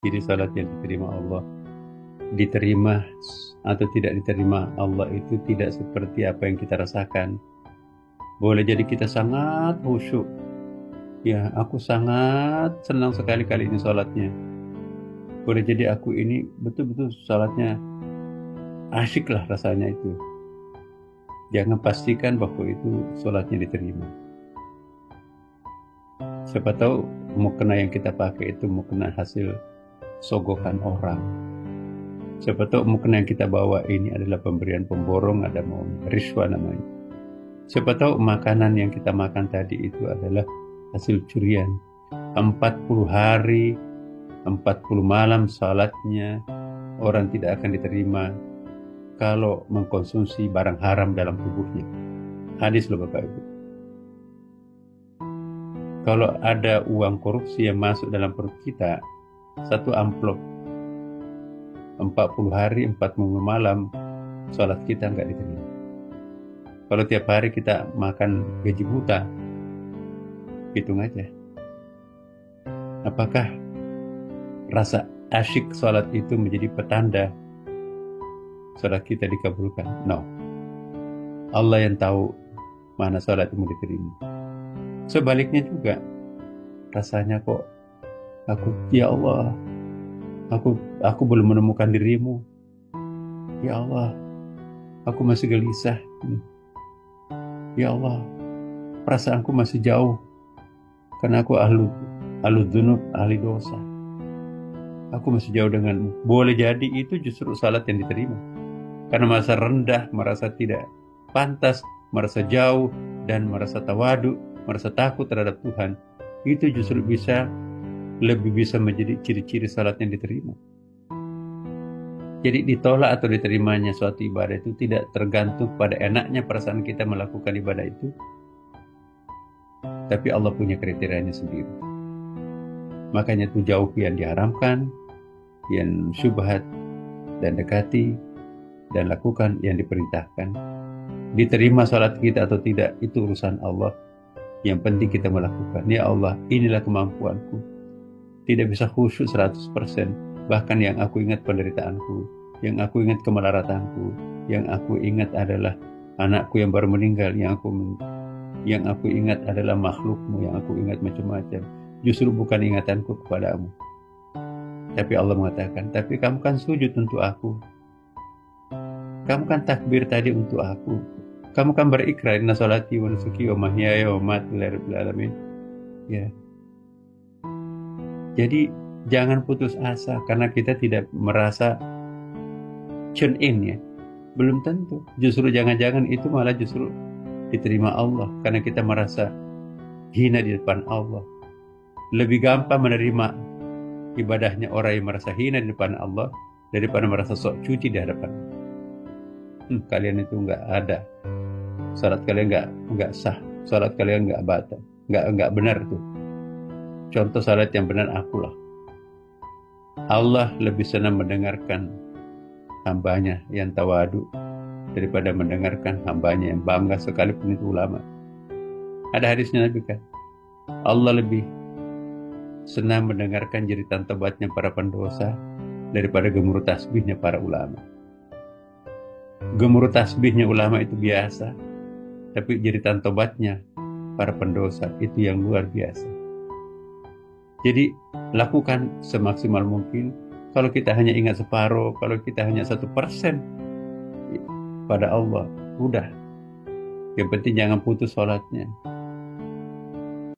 Jadi salat yang diterima Allah, diterima atau tidak diterima Allah itu tidak seperti apa yang kita rasakan. Boleh jadi kita sangat khusyuk, ya aku sangat senang sekali kali ini salatnya. Boleh jadi aku ini betul-betul salatnya asyik lah rasanya itu. Jangan pastikan bahwa itu salatnya diterima. Siapa tahu mukena yang kita pakai itu mukena hasil sogokan orang. Siapa tahu mukena yang kita bawa ini adalah pemberian pemborong, ada mau riswa namanya. Siapa tahu makanan yang kita makan tadi itu adalah hasil curian. 40 hari, 40 malam salatnya orang tidak akan diterima kalau mengkonsumsi barang haram dalam tubuhnya. Hadis loh Bapak Ibu. Kalau ada uang korupsi yang masuk dalam perut kita, satu amplop 40 hari, 40 malam, sholat kita nggak diterima. Kalau tiap hari kita makan gaji buta, hitung aja. Apakah rasa asyik sholat itu menjadi petanda sholat kita dikabulkan? No. Allah yang tahu mana sholat yang mau diterima. Sebaliknya juga, rasanya kok ya Allah, aku belum menemukan dirimu. Ya Allah, aku masih gelisah. Ya Allah, perasaanku masih jauh karena aku ahlu dzunub, ahli dosa. Aku masih jauh denganmu. Boleh jadi itu justru salat yang diterima. Karena merasa rendah, merasa tidak pantas, merasa jauh, dan merasa tawadu, merasa takut terhadap Tuhan. Itu justru lebih bisa menjadi ciri-ciri salat yang diterima. Jadi ditolak atau diterimanya suatu ibadah itu tidak tergantung pada enaknya perasaan kita melakukan ibadah itu, tapi Allah punya kriterianya sendiri. Makanya itu jauh yang diharamkan, yang syubhat, dan dekati, dan lakukan yang diperintahkan. Diterima salat kita atau tidak, itu urusan Allah. Yang penting kita melakukan. Ya Allah, inilah kemampuanku. Tidak bisa khusyuk 100%. Bahkan yang aku ingat penderitaanku, yang aku ingat kemelaratanku, yang aku ingat adalah anakku yang baru meninggal, yang aku ingat adalah makhlukmu, yang aku ingat macam-macam. Justru bukan ingatanku kepadamu. Tapi Allah mengatakan, tapi kamu kan sujud untuk aku. Kamu kan takbir tadi untuk aku. Kamu kan berikrar, inna sholati wa nusuki wa mahyaya wa mamati lillahi rabbil alamin. Ya. Jadi jangan putus asa karena kita tidak merasa tune in ya. Belum tentu. Justru jangan-jangan itu malah justru diterima Allah karena kita merasa hina di depan Allah. Lebih gampang menerima ibadahnya orang yang merasa hina di depan Allah daripada merasa sok cuci di hadapan. Kalian itu nggak ada. Salat kalian nggak sah. Salat kalian nggak batal. Nggak benar tuh. Contoh salat yang benar akulah. Allah lebih senang mendengarkan hambanya yang tawadu daripada mendengarkan hambanya yang bangga, sekalipun itu ulama. Ada hadisnya Nabi kan? Allah lebih senang mendengarkan jeritan tobatnya para pendosa daripada gemuruh tasbihnya para ulama. Gemuruh tasbihnya ulama itu biasa, tapi jeritan tobatnya para pendosa itu yang luar biasa. Jadi lakukan semaksimal mungkin. Kalau kita hanya ingat separuh, kalau kita hanya 1% pada Allah, udah. Yang penting jangan putus sholatnya.